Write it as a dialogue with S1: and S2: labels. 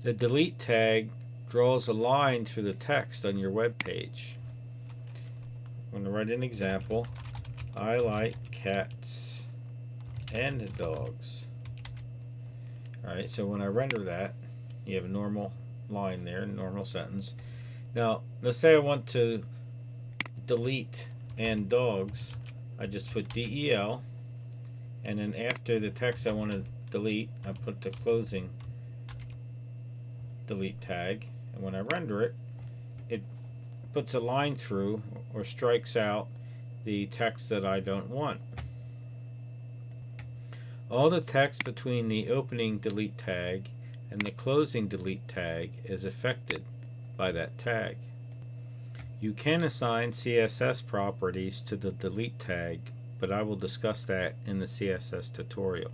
S1: The delete tag draws a line through the text on your web page. I'm going to write an example. I like cats and dogs. Alright, so when I render that, you have a normal line there, normal sentence. Now, let's say I want to delete and dogs. I just put DEL, and then after the text I want to delete, I put the closing delete tag, and when I render it, it puts a line through or strikes out the text that I don't want. All the text between the opening delete tag and the closing delete tag is affected by that tag. You can assign CSS properties to the delete tag, but I will discuss that in the CSS tutorial.